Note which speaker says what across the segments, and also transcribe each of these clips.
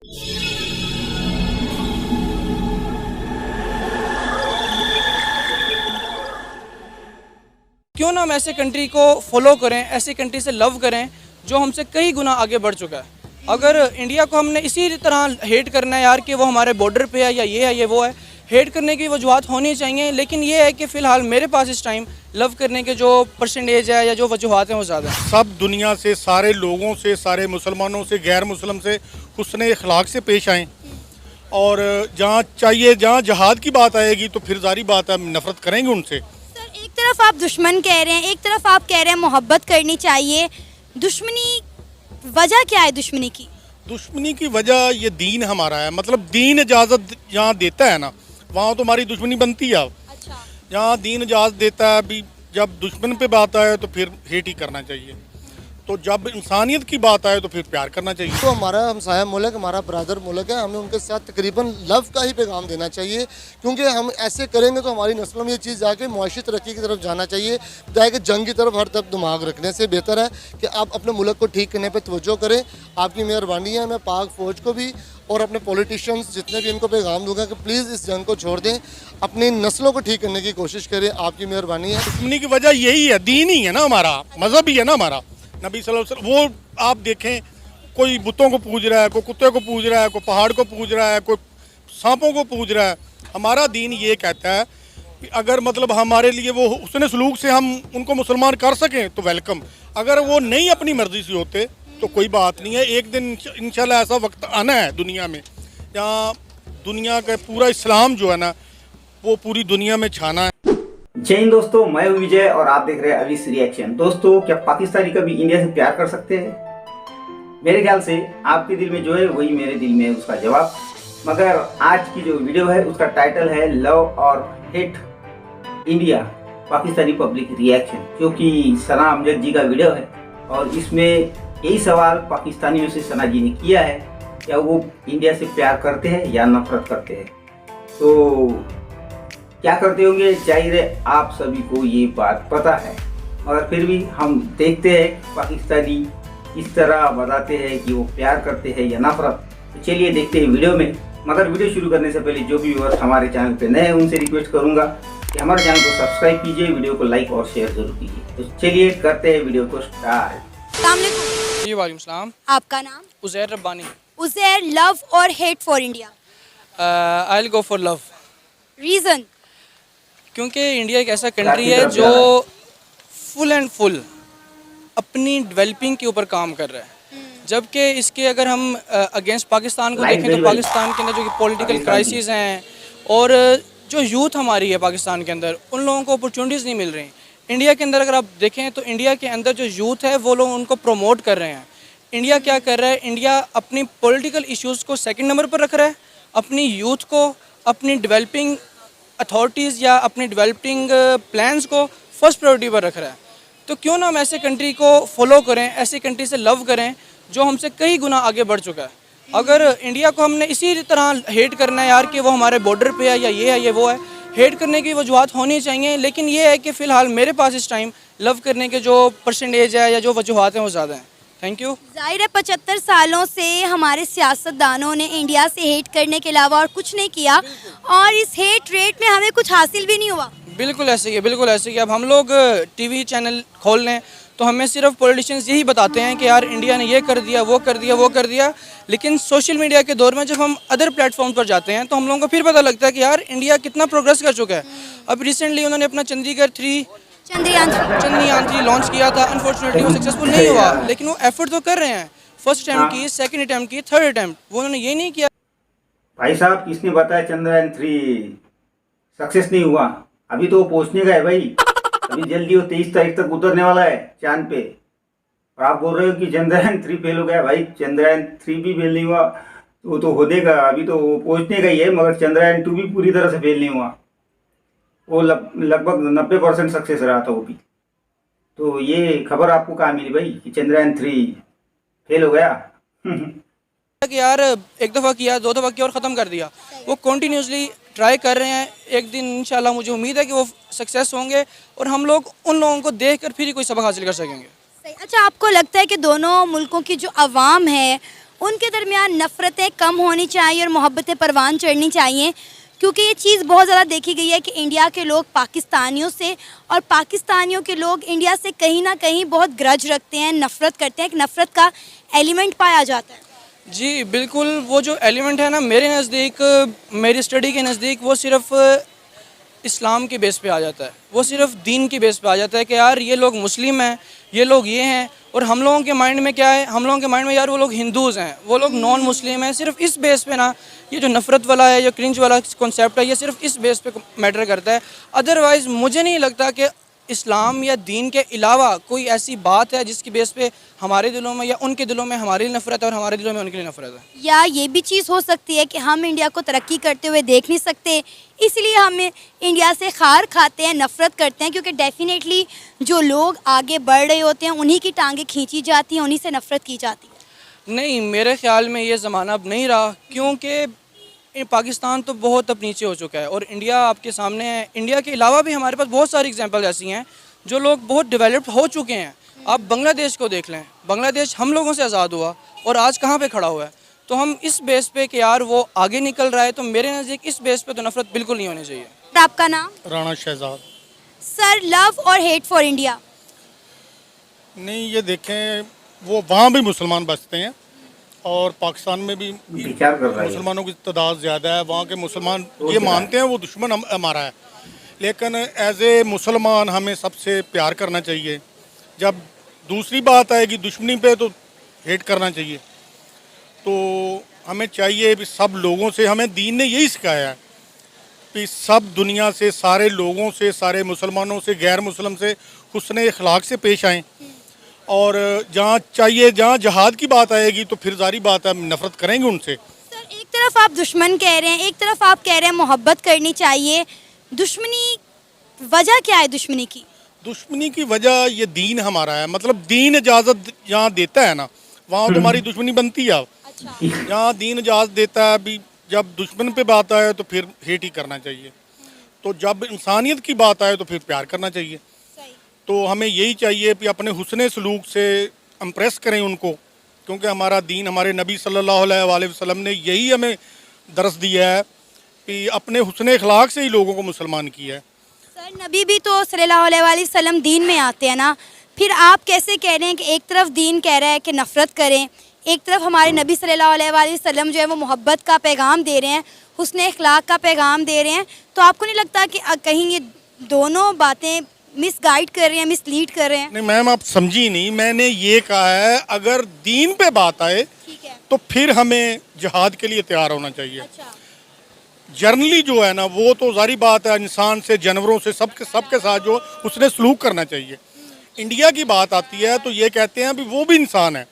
Speaker 1: क्यों ना हम ऐसे कंट्री को फॉलो करें, ऐसी कंट्री से लव करें जो हमसे कई गुना आगे बढ़ चुका है। अगर इंडिया को हमने इसी तरह हेट करना है यार कि वो हमारे बॉर्डर पे है या ये है ये वो है, हेट करने की वजूहत होनी चाहिए, लेकिन ये है कि फ़िलहाल मेरे पास इस टाइम लव करने के जो परसेंटेज है या जो वजूहत हैं वो ज़्यादा है।
Speaker 2: सब दुनिया से, सारे लोगों से, सारे मुसलमानों से, गैर मुसलम से हुस्न अखलाक से पेश आएँ। और जहाँ चाहिए, जहाँ जहाद की बात आएगी तो फिर जारी बात है, नफ़रत करेंगे उनसे।
Speaker 3: सर, एक तरफ आप दुश्मन कह रहे हैं, एक तरफ आप कह रहे हैं मोहब्बत करनी चाहिए। दुश्मनी वजह क्या है दुश्मनी की?
Speaker 2: दुश्मनी की वजह ये दीन हमारा है, मतलब दीन इजाज़त जहाँ देता है ना वहाँ तो हमारी दुश्मनी बनती है।
Speaker 3: अच्छा।
Speaker 2: जहाँ दीन इजाज़त देता है, अभी जब दुश्मन पे बात आए तो फिर हेट ही करना चाहिए, तो जब इंसानियत की बात आए तो फिर प्यार करना चाहिए।
Speaker 4: तो हमारा हमसाया मुल्क, हमारा ब्रदर मुल्क है, हमें उनके साथ तकरीबन लव का ही पैगाम देना चाहिए, क्योंकि हम ऐसे करेंगे तो हमारी नस्लों में ये चीज़ जाके मुआशी तरक्की की तरफ जाना चाहिए। बजाय कि जंग की तरफ हर तरफ दिमाग रखने से बेहतर है कि आप अपने मुल्क को ठीक करने पर तवज्जो करें। आपकी मेहरबानी है। मैं पाक फ़ौज को भी और अपने पॉलिटिशियंस जितने भी इनको पैगाम दूंगा कि प्लीज़ इस जंग को छोड़ दें, अपनी नस्लों को ठीक करने की कोशिश करें। आपकी मेहरबानी है।
Speaker 2: दुश्मनी की वजह यही है, दीन ही है ना हमारा, मज़हब ही है ना हमारा। नबी सल्लल्लाहु अलैहि वसल्लम, वो आप देखें, कोई बुतों को पूज रहा है, कोई कुत्ते को पूज रहा है, कोई पहाड़ को पूज रहा है, कोई सांपों को पूज रहा है। हमारा दीन ये कहता है कि अगर मतलब हमारे लिए वो हुस्न सलूक से हम उनको मुसलमान कर सकें तो वेलकम। अगर वो नहीं अपनी मर्ज़ी से होते तो कोई बात नहीं है। एक दिन इंशाल्लाह ऐसा वक्त आना है दुनिया में जहाँ दुनिया का पूरा इस्लाम जो है ना वो पूरी दुनिया में छाना है।
Speaker 5: जय हिंद दोस्तों, मैं हूं विजय और आप देख रहे हैं अवीस रिएक्शन। दोस्तों, क्या पाकिस्तानी कभी इंडिया से प्यार कर सकते हैं? मेरे ख्याल से आपके दिल में जो है वही मेरे दिल में है उसका जवाब। मगर आज की जो वीडियो है उसका टाइटल है लव और hate India Pakistani public reaction, जो कि सना अमजद जी का वीडियो है। और इसमें यही सवाल पाकिस्तानियों से सना जी ने किया है, क्या वो इंडिया से प्यार करते हैं या नफरत करते हैं। तो क्या करते होंगे, जाहिर है आप सभी को ये बात पता है, मगर फिर भी हम देखते हैं पाकिस्तानी इस तरह बताते हैं कि वो प्यार करते हैं या नफरत। तो चलिए देखते हैं वीडियो में। मगर वीडियो शुरू करने से पहले जो भी व्यूअर्स हमारे चैनल पे नए हैं उनसे रिक्वेस्ट करूंगा कि हमारे चैनल को सब्सक्राइब कीजिए, वीडियो को लाइक और शेयर जरूर कीजिए। तो चलिए करते हैं वीडियो को स्टार्ट।
Speaker 1: जी वालेकुम सलाम।
Speaker 3: आपका नाम?
Speaker 1: उज़ैर रब्बानी।
Speaker 3: उज़ैर, लव और hate for India?
Speaker 1: I will go for love.
Speaker 3: Reason?
Speaker 1: क्योंकि इंडिया एक ऐसा कंट्री है जो फुल एंड फुल अपनी डेवलपिंग के ऊपर काम कर रहा है, जबकि इसके अगर हम अगेंस्ट पाकिस्तान को देखें तो पाकिस्तान के अंदर जो कि पॉलिटिकल क्राइसिस हैं और जो यूथ हमारी है पाकिस्तान के अंदर, उन लोगों को अपॉर्चुनिटीज़ नहीं मिल रही। इंडिया के अंदर अगर आप देखें तो इंडिया के अंदर जो यूथ है वो लोग उनको प्रमोट कर रहे हैं। इंडिया क्या कर रहा है, इंडिया अपनी पॉलिटिकल इश्यूज़ को सेकंड नंबर पर रख रहा है, अपनी यूथ को, अपनी डेवलपिंग अथॉरिटीज़ या अपनी डेवलपिंग प्लान्स को फर्स्ट प्रायोरिटी पर रख रहा है। तो क्यों ना हम ऐसे कंट्री को फॉलो करें, ऐसी कंट्री से लव करें जो हमसे कई गुना आगे बढ़ चुका है। अगर इंडिया को हमने इसी तरह हेट करना है यार कि वो हमारे बॉर्डर पे है या ये है ये वो है, हेट करने की वजूहत होनी चाहिए, लेकिन ये है कि फ़िलहाल मेरे पास इस टाइम लव करने के जो परसेंटेज है या जो वजूहत हैं वो ज़्यादा हैं। Thank you.
Speaker 3: जाहिर है 75 सालों से हमारे सियासतदानों ने इंडिया से हेट करने के अलावा और कुछ नहीं किया, और इस हेट रेट में हमें कुछ हासिल भी नहीं हुआ।
Speaker 1: बिल्कुल ऐसे ही है, बिल्कुल ऐसे ही। अब हम लोग टीवी चैनल खोल लें तो हमें सिर्फ पॉलिटिशियंस यही बताते हैं कि यार इंडिया ने ये कर दिया, वो कर दिया, वो कर दिया, लेकिन सोशल मीडिया के दौर में जब हम अदर प्लेटफॉर्म पर जाते हैं तो हम लोगों को फिर पता लगता है कि यार इंडिया कितना प्रोग्रेस कर चुका है। अब रिसेंटली उन्होंने अपना चंद्रयान 3 लॉन्च किया था, अनफॉर्चुनेटली वो सक्सेसफुल नहीं हुआ, लेकिन वो एफर्ट तो कर रहे हैं। फर्स्ट अटैम्प्ट की, सेकंड अटैम्प्ट की, थर्ड अटैम्प्ट, वो उन्होंने ये नहीं किया।
Speaker 5: भाई साहब, किसने बताया चंद्रयान 3 सक्सेस नहीं हुआ? अभी तो वो पहुंचने का है भाई, अभी जल्दी वो 23 तारीख तक उतरने वाला है चांद पे, और आप बोल रहे हो कि चंद्रयान 3 फेल हो गया। भाई चंद्रयान 3 भी फेल नहीं हुआ, वो तो होने का, अभी तो वो पहुंचने का ही है, मगर चंद्रयान 2 भी पूरी तरह से फेल नहीं हुआ। वो लगभग 90% सक्सेस रहा था वो भी। तो ये खबर आपको कहाँ मिली भाई कि चंद्रयान 3 फेल हो गया?
Speaker 1: कि यार एक दफ़ा किया, दो दफ़ा किया और ख़त्म कर दिया। वो कंटिन्यूसली ट्राई कर रहे हैं, एक दिन इंशाल्लाह मुझे उम्मीद है कि वो सक्सेस होंगे और हम लोग उन लोगों को देखकर फिर ही कोई सबक हासिल कर सकेंगे।
Speaker 3: अच्छा, आपको लगता है कि दोनों मुल्कों की जो अवाम है उनके दरमियान नफ़रतें कम होनी चाहिए और मोहब्बतें परवान चढ़नी चाहिए, क्योंकि ये चीज़ बहुत ज़्यादा देखी गई है कि इंडिया के लोग पाकिस्तानियों से और पाकिस्तानियों के लोग इंडिया से कहीं ना कहीं बहुत ग्रज रखते हैं, नफ़रत करते हैं, एक नफ़रत का एलिमेंट पाया जाता है।
Speaker 1: जी बिल्कुल, वो जो एलिमेंट है ना, मेरे नज़दीक, मेरी स्टडी के नज़दीक, वो सिर्फ़ इस्लाम के बेस पे आ जाता है, वो सिर्फ दीन की बेस पे आ जाता है कि यार ये लोग मुस्लिम हैं, ये लोग ये हैं, और हम लोगों के माइंड में क्या है, हम लोगों के माइंड में यार वो लोग हिंदूज़ हैं, वो लोग नॉन मुस्लिम हैं। सिर्फ इस बेस पे ना ये जो नफ़रत वाला है, जो क्रिंज वाला कॉन्सेप्ट है, ये सिर्फ इस बेस पे मैटर करता है। अदरवाइज़ मुझे नहीं लगता कि इस्लाम या दीन के अलावा कोई ऐसी बात है जिसकी बेस पे हमारे दिलों में या उनके दिलों में हमारे लिए नफ़रत है और हमारे दिलों में उनके लिए नफ़रत है।
Speaker 3: या ये भी चीज़ हो सकती है कि हम इंडिया को तरक्की करते हुए देख नहीं सकते, इसलिए हम इंडिया से खार खाते हैं, नफ़रत करते हैं, क्योंकि डेफिनेटली जो लोग आगे बढ़ रहे होते हैं उन्हीं की टांगें खींची जाती हैं, उन्हीं से नफ़रत की जाती है।
Speaker 1: नहीं, मेरे ख़्याल में ये ज़माना अब नहीं रहा, क्योंकि पाकिस्तान तो बहुत अब नीचे हो चुका है और इंडिया आपके सामने है। इंडिया के अलावा भी हमारे पास बहुत सारी एग्जांपल ऐसी हैं जो लोग बहुत डेवलप्ड हो चुके हैं। आप बांग्लादेश को देख लें, बांग्लादेश हम लोगों से आज़ाद हुआ और आज कहाँ पे खड़ा हुआ है। तो हम इस बेस पे कि यार वो आगे निकल रहा है, तो मेरे नज़दीक इस बेस पे तो नफ़रत बिल्कुल नहीं होनी चाहिए।
Speaker 3: और आपका नाम?
Speaker 2: राणा शहजाद।
Speaker 3: सर, लव और हेट फॉर इंडिया?
Speaker 2: नहीं, ये देखें, वो वहाँ भी मुसलमान बसते हैं और पाकिस्तान में भी
Speaker 5: विचार कर रहा है।
Speaker 2: मुसलमानों की तादाद ज़्यादा है। वहाँ के मुसलमान ये मानते हैं वो दुश्मन हमारा है, लेकिन एज ए मुसलमान हमें सबसे प्यार करना चाहिए। जब दूसरी बात आएगी दुश्मनी पे, तो हेट करना चाहिए। तो हमें चाहिए भी सब लोगों से, हमें दीन ने यही सिखाया है कि सब दुनिया से, सारे लोगों से, सारे मुसलमानों से, गैर मुस्लिम से हुस्न अखलाक से पेश आएँ। और जहाँ चाहिए, जहाँ जहाद की बात आएगी तो फिर जारी बात है, हम नफ़रत करेंगे उनसे।
Speaker 3: सर, एक तरफ आप दुश्मन कह रहे हैं, एक तरफ आप कह रहे हैं मोहब्बत करनी चाहिए। दुश्मनी वजह क्या है दुश्मनी की?
Speaker 2: दुश्मनी की वजह ये दीन हमारा है, मतलब दीन इजाज़त जहाँ देता है ना, वहाँ तुम्हारी दुश्मनी बनती है।
Speaker 3: अच्छा।
Speaker 2: जहाँ दीन इजाज़त देता है, अभी जब दुश्मन पे बात आए तो फिर हेट ही करना चाहिए। तो जब इंसानियत की बात आए तो फिर प्यार करना चाहिए।
Speaker 3: सही।
Speaker 2: तो हमें यही चाहिए कि अपने हुस्न सलूक से इम्प्रेस करें उनको, क्योंकि हमारा दीन, हमारे नबी सल्लल्लाहु अलैहि वसल्लम ने यही हमें दरस दिया है कि अपने हुस्न अखलाक से ही लोगों को मुसलमान किया है।
Speaker 3: सर, नबी भी तो सल्लल्लाहु अलैहि वसल्लम दीन में आते हैं ना, फिर आप कैसे कह रहे हैं कि एक तरफ दीन कह रहा है कि नफ़रत करें, एक तरफ हमारे नबी सल्लल्लाहु अलैहि वसल्लम जो है वो मोहब्बत का पैगाम दे रहे हैं, हुस्न अखलाक का पैगाम दे रहे हैं। तो आपको नहीं लगता कि कहीं ये दोनों बातें मिसगाइड कर रहे हैं, मिसलीड कर रहे हैं?
Speaker 2: नहीं मैम, आप समझी नहीं, मैंने ये कहा है अगर दीन पे बात आए
Speaker 3: ठीक है।
Speaker 2: तो फिर हमें जिहाद के लिए तैयार होना चाहिए।
Speaker 3: अच्छा।
Speaker 2: जर्नली जो है ना, वो तो जारी बात है, इंसान से, जानवरों से, सबके साथ जो उसने सलूक करना चाहिए। इंडिया की बात आती है तो ये कहते हैं भी वो भी इंसान है,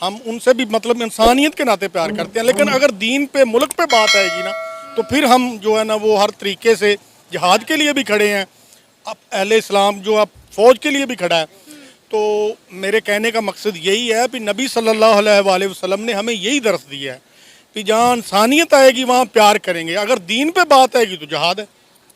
Speaker 2: हम उनसे भी मतलब इंसानियत के नाते प्यार करते हैं। लेकिन अगर दीन पे, मुल्क पे बात आएगी ना, तो फिर हम जो है ना वो हर तरीके से जिहाद के लिए भी खड़े हैं। अब अहले इस्लाम जो अब फ़ौज के लिए भी खड़ा है। तो मेरे कहने का मकसद यही है कि नबी सल्लल्लाहु अलैहि वसल्लम ने हमें यही दरस दिया है कि जहाँ इंसानियत आएगी वहाँ प्यार करेंगे, अगर दीन पे बात आएगी तो जिहाद है।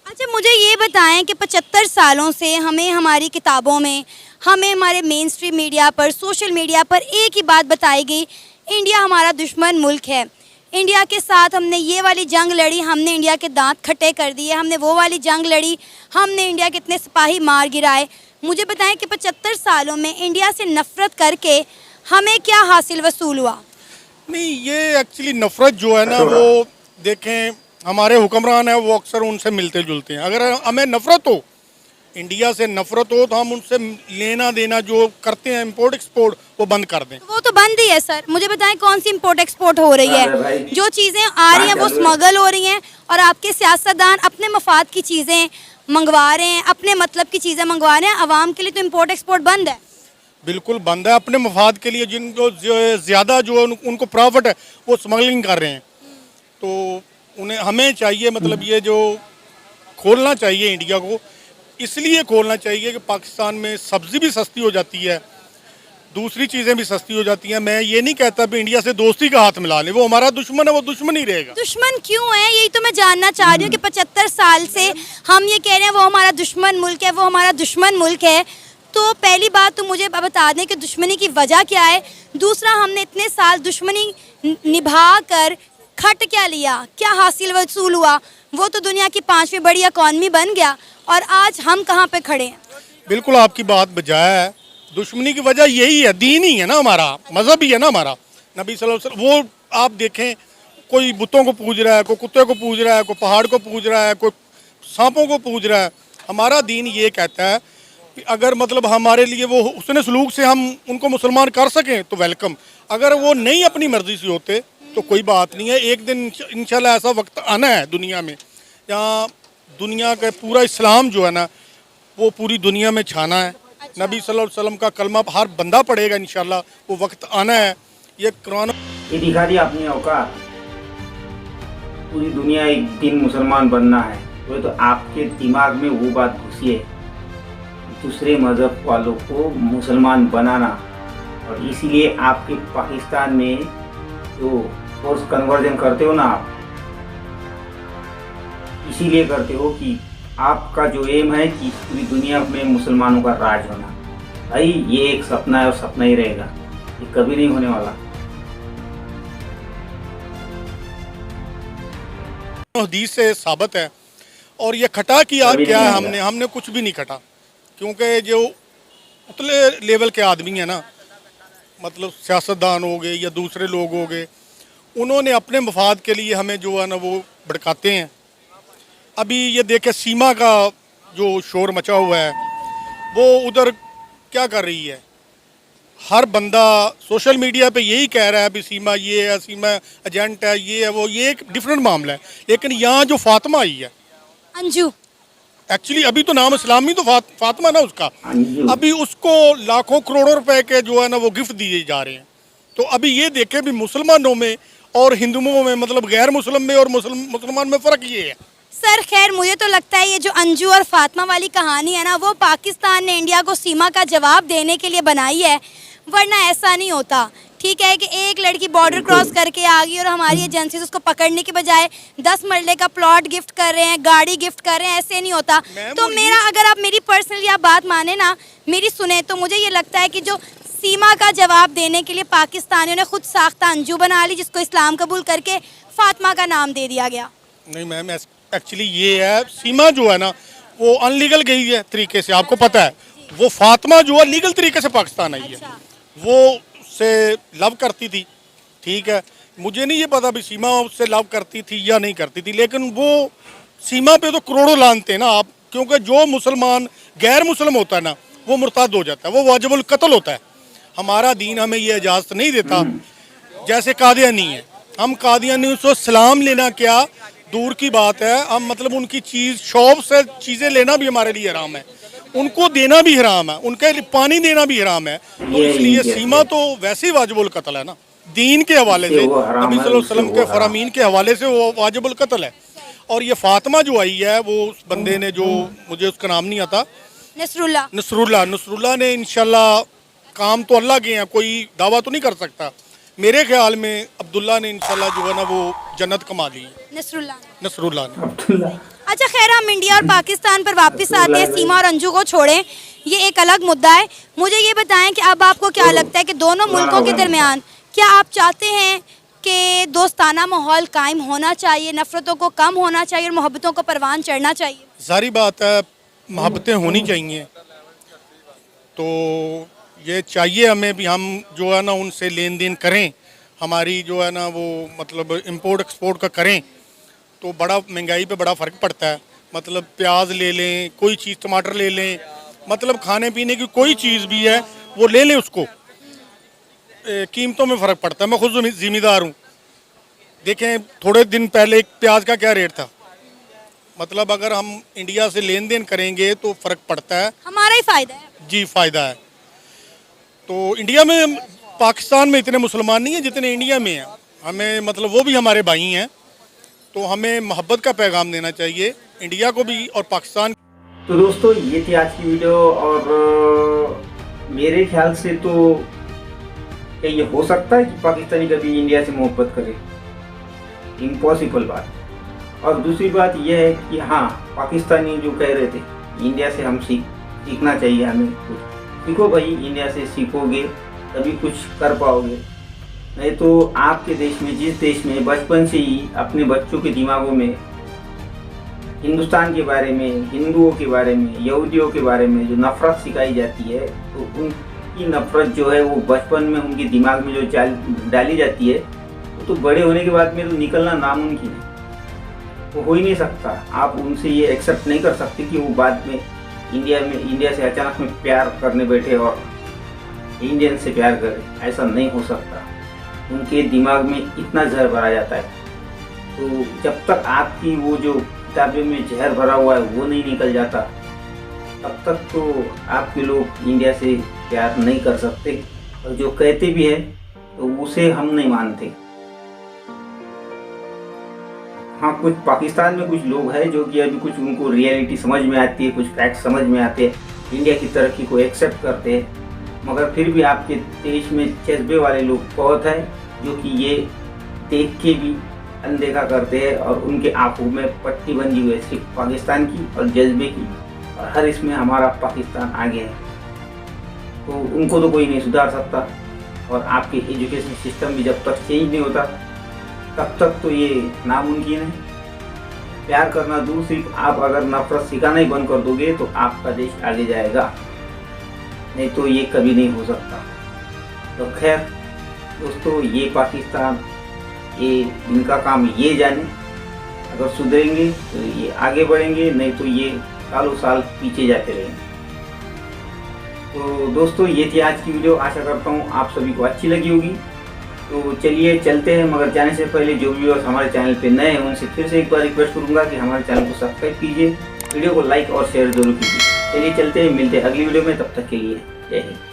Speaker 3: अच्छा, मुझे ये बताएं कि 75 सालों से हमें हमारी किताबों में, हमें हमारे मेन स्ट्रीम मीडिया पर, सोशल मीडिया पर एक ही बात बताई गई, इंडिया हमारा दुश्मन मुल्क है, इंडिया के साथ हमने ये वाली जंग लड़ी, हमने इंडिया के दांत खट्टे कर दिए, हमने वो वाली जंग लड़ी, हमने इंडिया के इतने सिपाही मार गिराए। मुझे बताएं कि 75 सालों में इंडिया से नफ़रत करके हमें क्या हासिल वसूल हुआ?
Speaker 2: नहीं, ये एक्चुअली नफ़रत जो है ना, वो देखें हमारे हुक्मरान हैं, वो अक्सर उनसे मिलते जुलते हैं। अगर हमें नफ़रत हो, इंडिया से नफ़रत हो, तो हम उनसे लेना देना जो करते हैं, इंपोर्ट एक्सपोर्ट, वो बंद कर दें।
Speaker 3: वो तो बंद ही है सर। मुझे बताएं कौन सी इंपोर्ट एक्सपोर्ट हो रही है? जो चीज़ें आ रही हैं वो स्मगल हो रही हैं और आपके सियासतदान अपने मफाद की चीज़ें मंगवा रहे हैं, अपने मतलब की चीज़ें मंगवा रहे हैं। आवाम के लिए तो इंपोर्ट एक्सपोर्ट बंद है।
Speaker 2: बिल्कुल बंद है। अपने मफाद के लिए जिनको ज़्यादा जो उनको प्रॉफिट है, वो स्मगलिंग कर रहे हैं। तो उन्हें, हमें चाहिए, मतलब ये जो खोलना चाहिए इंडिया को, इसलिए खोलना चाहिए कि पाकिस्तान में सब्ज़ी भी सस्ती हो जाती है, दूसरी चीज़ें भी सस्ती हो जाती हैं। मैं ये नहीं कहता भी इंडिया से दोस्ती का हाथ मिला ले, वो हमारा दुश्मन है, वो दुश्मन ही रहेगा।
Speaker 3: दुश्मन क्यों है, यही तो मैं जानना चाह रही हूँ कि 75 साल से हम ये कह रहे हैं वो हमारा दुश्मन मुल्क है, वो हमारा दुश्मन मुल्क है, तो पहली बात तो मुझे बता दें कि दुश्मनी की वजह क्या है, दूसरा हमने इतने साल दुश्मनी निभा कर खट क्या लिया, क्या हासिल वसूल हुआ, वो तो दुनिया की 5वीं बड़ी इकॉनमी बन गया और आज हम कहाँ पे खड़े हैं।
Speaker 2: बिल्कुल आपकी बात बजाय है। दुश्मनी की वजह यही है, दीन ही है ना हमारा, मजहब ही है ना हमारा। नबी सल्लल्लाहु अलैहि वसल्लम, वो आप देखें कोई बुतों को पूज रहा है, कोई कुत्ते को पूज रहा है, कोई पहाड़ को पूज रहा है, कोई सांपों को पूज रहा है। हमारा दीन ये कहता है कि अगर मतलब हमारे लिए वो उसने सलूक से हम उनको मुसलमान कर सकें तो वेलकम, अगर वो नहीं अपनी मर्जी से होते तो कोई बात नहीं है। एक दिन इंशाल्लाह ऐसा वक्त आना है दुनिया में, यहाँ दुनिया का पूरा इस्लाम जो है ना वो पूरी दुनिया में छाना है। नबी सल्लल्लाहु अलैहि वसल्लम का कलमा हर बंदा पढ़ेगा इंशाल्लाह, वो वक्त आना है। ये कुरान
Speaker 5: ये दिखा दिया अपनी औकात, पूरी दुनिया एक दिन मुसलमान बनना है, तो आपके दिमाग में वो बात घुसी है, दूसरे मज़हब वालों को मुसलमान बनाना। और इसीलिए आपके पाकिस्तान में जो फोर्स कन्वर्जन करते हो ना आप, इसीलिए करते हो कि आपका जो एम है कि पूरी दुनिया में मुसलमानों का राज होना। भाई ये एक सपना है और सपना ही रहेगा, ये कभी नहीं होने वाला।
Speaker 2: हदीस से साबित है। और ये खटा किया क्या है, हमने कुछ भी नहीं खटा, क्योंकि जो उतले लेवल के आदमी हैं ना, मतलब सियासतदान हो गए या दूसरे लोग हो गए, उन्होंने अपने मफाद के लिए हमें जो है ना वो भड़काते हैं। अभी ये देखे सीमा का जो शोर मचा हुआ है, वो उधर क्या कर रही है, हर बंदा सोशल मीडिया पे यही कह रहा है अभी सीमा ये है, सीमा एजेंट है, ये है वो, ये एक डिफरेंट मामला है। लेकिन यहाँ जो फातिमा आई है,
Speaker 3: अंजू,
Speaker 2: एक्चुअली अभी तो नाम इस्लामी तो फातिमा ना उसका, अभी उसको लाखों करोड़ों रुपए के जो है ना वो गिफ्ट दिए जा रहे हैं। तो अभी ये देखे भी मुसलमानों में और हिंदुओं में, मतलब गैर मुस्लिम में और मुसलमान में फ़र्क ये है।
Speaker 3: सर खैर मुझे तो लगता है ये जो अंजू और फातिमा वाली कहानी है ना, वो पाकिस्तान ने इंडिया को सीमा का जवाब देने के लिए बनाई है, वरना ऐसा नहीं होता। ठीक है कि एक लड़की बॉर्डर क्रॉस करके आ गई और हमारी एजेंसी उसको पकड़ने के बजाय 10 मरले का प्लॉट गिफ्ट कर रहे हैं, गाड़ी गिफ्ट कर रहे हैं, ऐसे नहीं होता। तो मेरा, अगर आप मेरी पर्सनली आप बात माने ना, मेरी सुने, तो मुझे ये लगता है कि जो सीमा का जवाब देने के लिए पाकिस्तानियों ने खुद साख्ता अंजू बना ली, जिसको इस्लाम कबूल करके फातिमा का नाम दे दिया गया।
Speaker 2: नहीं मैम, एक्चुअली ये है, सीमा जो है ना वो अनलीगल गई है तरीके से, आपको पता है। वो फातिमा जो है लीगल तरीके से पाकिस्तान आई है, वो उससे लव करती थी, ठीक है। मुझे नहीं ये पता भी सीमा उससे लव करती थी या नहीं करती थी, लेकिन वो सीमा पे तो करोड़ों लानते हैं ना आप, क्योंकि जो मुसलमान गैर मुस्लिम होता है ना वो मुर्ताद हो जाता है, वो वाजिबुल कत्ल होता है। हमारा दीन हमें ये इजाज़त नहीं देता। जैसे कादियानी है, हम कादियानी से सलाम लेना क्या दूर की बात है, हम मतलब उनकी चीज़ शॉप से चीज़ें लेना भी हमारे लिए हराम है, उनको देना भी हराम है, उनके लिए पानी देना भी हराम है। तो इसलिए सीमा तो वैसे ही वाजिबुल कत्ल है ना, दीन के हवाले से, नबी सल्लल्लाहु अलैहि वसल्लम के फरामीन के हवाले से वो वाजिबुल कत्ल है। और ये फातिमा जो आई है, वो उस बंदे ने, जो मुझे उसका नाम नहीं आता, नसरुल्लाह ने इंशाल्लाह, काम तो अल्लाह के हैं, कोई दावा तो नहीं कर सकता। मेरे ख्याल में अब्दुल्ला ने इंशाल्लाह जो है ना वो जन्नत कमा ली, नसरुल्लाह ने।
Speaker 3: अच्छा खैर, हम इंडिया और पाकिस्तान पर वापस आते हैं, सीमा और अंजू को छोड़ें, ये एक अलग मुद्दा है। मुझे ये बताएं कि अब आपको क्या लगता है कि दोनों मुल्कों के दरमियान क्या आप चाहते हैं कि दोस्ताना माहौल कायम होना चाहिए, नफरतों को कम होना चाहिए और मोहब्बतों को परवान चढ़ना चाहिए?
Speaker 2: सारी बात है, मोहब्बतें होनी चाहिए। तो ये चाहिए हमें भी, हम जो है ना उनसे लेन देन करें, हमारी जो है ना वो मतलब इंपोर्ट एक्सपोर्ट का करें, तो बड़ा महंगाई पे बड़ा फ़र्क पड़ता है। मतलब प्याज ले लें, कोई चीज़ टमाटर ले लें, मतलब खाने पीने की कोई चीज़ भी है वो ले लें, उसको कीमतों में फ़र्क पड़ता है। मैं खुद ज़िम्मेदार हूँ। देखें थोड़े दिन पहले एक प्याज का क्या रेट था, मतलब अगर हम इंडिया से लेन देन करेंगे तो फ़र्क पड़ता है,
Speaker 3: हमारा ही फ़ायदा है
Speaker 2: जी, फ़ायदा है। तो इंडिया में, पाकिस्तान में इतने मुसलमान नहीं हैं जितने इंडिया में हैं, हमें मतलब वो भी हमारे भाई हैं, तो हमें मोहब्बत का पैगाम देना चाहिए इंडिया को भी और पाकिस्तान।
Speaker 5: तो दोस्तों ये थी आज की वीडियो, और मेरे ख्याल से तो क्या ये हो सकता है कि पाकिस्तानी कभी इंडिया से मोहब्बत करे? इम्पॉसिबल बात। और दूसरी बात यह है कि हाँ, पाकिस्तानी जो कह रहे थे इंडिया से हम सीखना चाहिए हमें कुछ, सीखो भाई, इंडिया से सीखोगे तभी कुछ कर पाओगे। नहीं तो आपके देश में, जिस देश में बचपन से ही अपने बच्चों के दिमागों में हिंदुस्तान के बारे में, हिंदुओं के बारे में, यहूदियों के बारे में जो नफरत सिखाई जाती है, तो उनकी नफरत जो है वो बचपन में उनके दिमाग में जो डाली जाती है, वो तो बड़े होने के बाद में तो निकलना नामुमकिन है, वो हो ही नहीं सकता। आप उनसे ये एक्सेप्ट नहीं कर सकते कि वो बाद में इंडिया से अचानक में प्यार करने बैठे और इंडियन से प्यार करें, ऐसा नहीं हो सकता। उनके दिमाग में इतना जहर भरा जाता है, तो जब तक आपकी वो जो किताबें में जहर भरा हुआ है वो नहीं निकल जाता, तब तक तो आपके लोग इंडिया से प्यार नहीं कर सकते। और जो कहते भी है तो उसे हम नहीं मानते। हाँ, कुछ पाकिस्तान में कुछ लोग हैं जो कि अभी कुछ उनको रियलिटी समझ में आती है, कुछ फैक्ट समझ में आते हैं, इंडिया की तरक्की को एक्सेप्ट करते हैं, मगर फिर भी आपके देश में जज्बे वाले लोग बहुत हैं जो कि ये देख के भी अनदेखा करते हैं और उनके आंखों में पट्टी बंधी हुई है सिर्फ पाकिस्तान की और जज्बे की, और हर इसमें हमारा पाकिस्तान आगे है। तो उनको तो कोई नहीं सुधार सकता। और आपके एजुकेशन सिस्टम भी जब तक चेंज नहीं होता तब तक तो ये नामुमकिन है। प्यार करना दूर, सिर्फ आप अगर नफरत सिखाना ही बंद कर दोगे तो आपका देश आगे जाएगा, नहीं तो ये कभी नहीं हो सकता। तो खैर दोस्तों, ये पाकिस्तान, ये इनका काम ये जाने, अगर सुधरेंगे तो ये आगे बढ़ेंगे, नहीं तो ये सालों साल पीछे जाते रहेंगे। तो दोस्तों, ये थी आज की वीडियो। आशा करता हूँ आप सभी को अच्छी लगी होगी। तो चलिए चलते हैं, मगर जाने से पहले जो व्यूअर्स हमारे चैनल पे नए हैं उनसे फिर से एक बार रिक्वेस्ट करूँगा कि हमारे चैनल को सब्सक्राइब कीजिए, वीडियो को लाइक और शेयर जरूर कीजिए। चलिए चलते हैं, मिलते हैं अगली वीडियो में, तब तक के लिए जय हिंद।